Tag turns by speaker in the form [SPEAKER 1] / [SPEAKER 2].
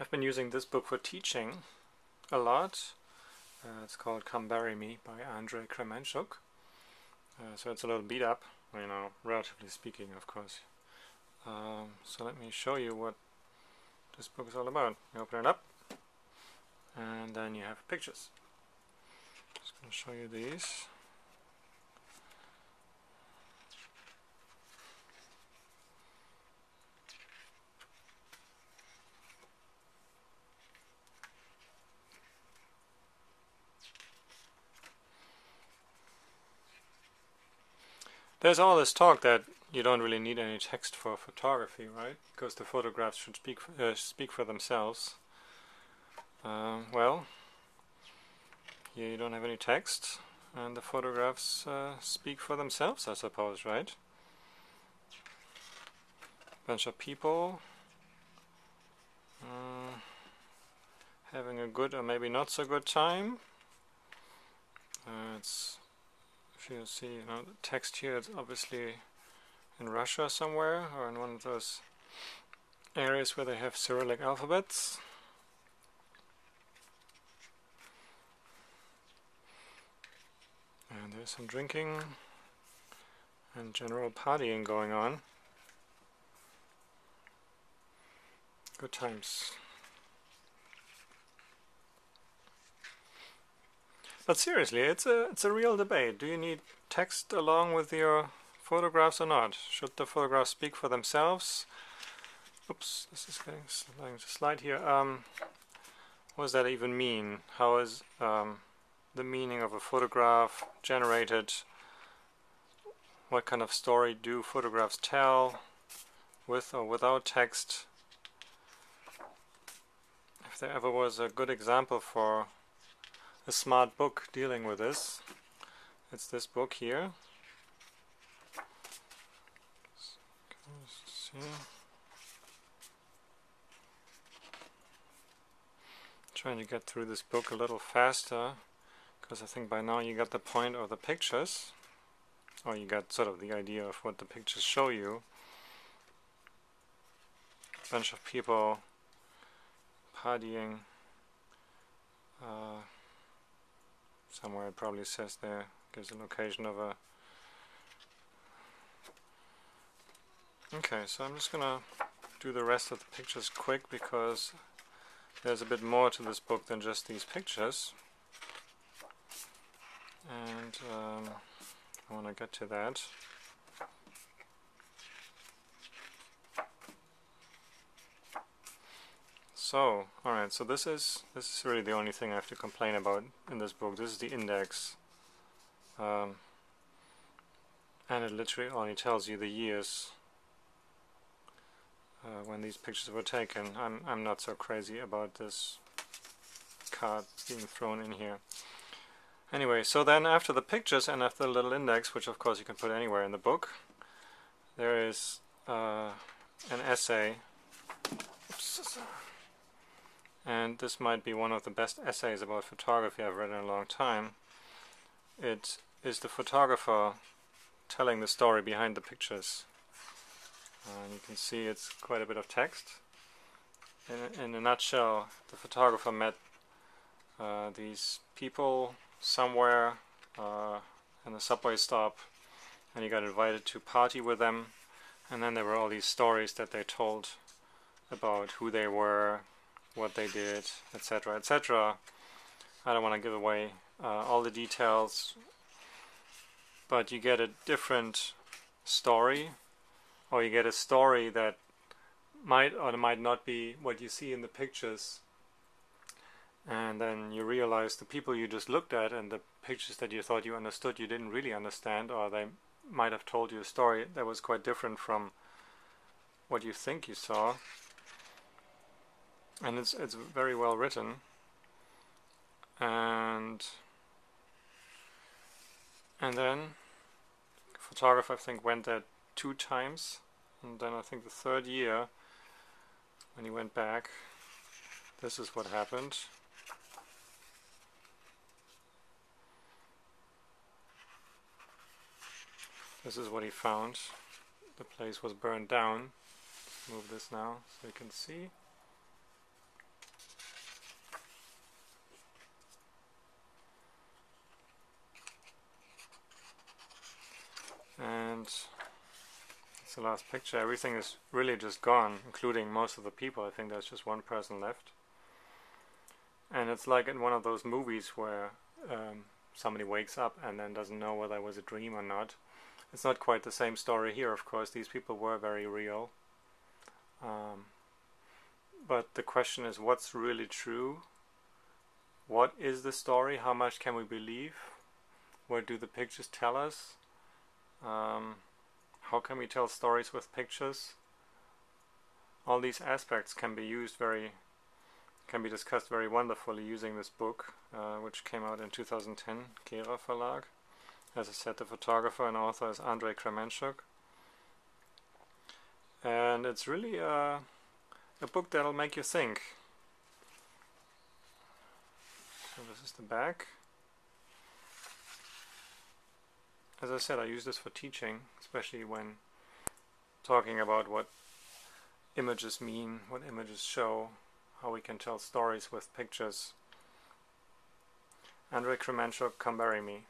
[SPEAKER 1] I've been using this book for teaching a lot. It's called Come Bury Me by Andrej Krementschouk. So it's a little beat up, you know, relatively speaking, of course. So let me show you what this book is all about. You open it up, and then you have pictures. Just going to show you these. There's all this talk that you don't really need any text for photography, right? Because the photographs should speak for themselves. Well, here you don't have any text, and the photographs speak for themselves, I suppose, right? Bunch of people having a good or maybe not so good time. If you see, you know, the text here, it's obviously in Russia somewhere, or in one of those areas where they have Cyrillic alphabets. And there's some drinking and general partying going on. Good times. But seriously, it's a real debate. Do you need text along with your photographs or not? Should the photographs speak for themselves? Oops, this is getting to slide here. What does that even mean? How is the meaning of a photograph generated? What kind of story do photographs tell, with or without text? If there ever was a good example for a smart book dealing with this, it's this book here. Trying to get through this book a little faster, because I think by now you got the point of the pictures, or you got sort of the idea of what the pictures show you. A bunch of people partying. Somewhere it probably says there, gives a location of a... Okay, so I'm just gonna do the rest of the pictures quick, because there's a bit more to this book than just these pictures. And I want to get to that. So, alright, so this is really the only thing I have to complain about in this book. This is the index. And it literally only tells you the years when these pictures were taken. I'm not so crazy about this card being thrown in here. Anyway, so then after the pictures and after the little index, which of course you can put anywhere in the book, there is an essay. Oops. And this might be one of the best essays about photography I've read in a long time. It is the photographer telling the story behind the pictures. And you can see it's quite a bit of text. In a nutshell, the photographer met these people somewhere in a subway stop, and he got invited to party with them, and then there were all these stories that they told about who they were, what they did, etc., etc. I don't want to give away all the details, but you get a different story, or you get a story that might or might not be what you see in the pictures, and then you realize the people you just looked at and the pictures that you thought you understood, you didn't really understand, or they might have told you a story that was quite different from what you think you saw. And it's very well written, and then the photographer, I think, went there 2 times, and then I think the 3rd year when he went back, this is what happened. This is what he found. The place was burned down. Move this now so you can see. And it's the last picture. Everything is really just gone, including most of the people. I think there's just one person left. And it's like in one of those movies where somebody wakes up and then doesn't know whether it was a dream or not. It's not quite the same story here, of course. These people were very real. But the question is, what's really true? What is the story? How much can we believe? What do the pictures tell us? How can we tell stories with pictures? All these aspects can be discussed very wonderfully using this book, which came out in 2010, Gera Verlag. As I said, the photographer and author is Andrej Krementschouk. And it's really a book that'll make you think. So this is the back. As I said, I use this for teaching, especially when talking about what images mean, what images show, how we can tell stories with pictures. Andrej Krementschouk, come bury me.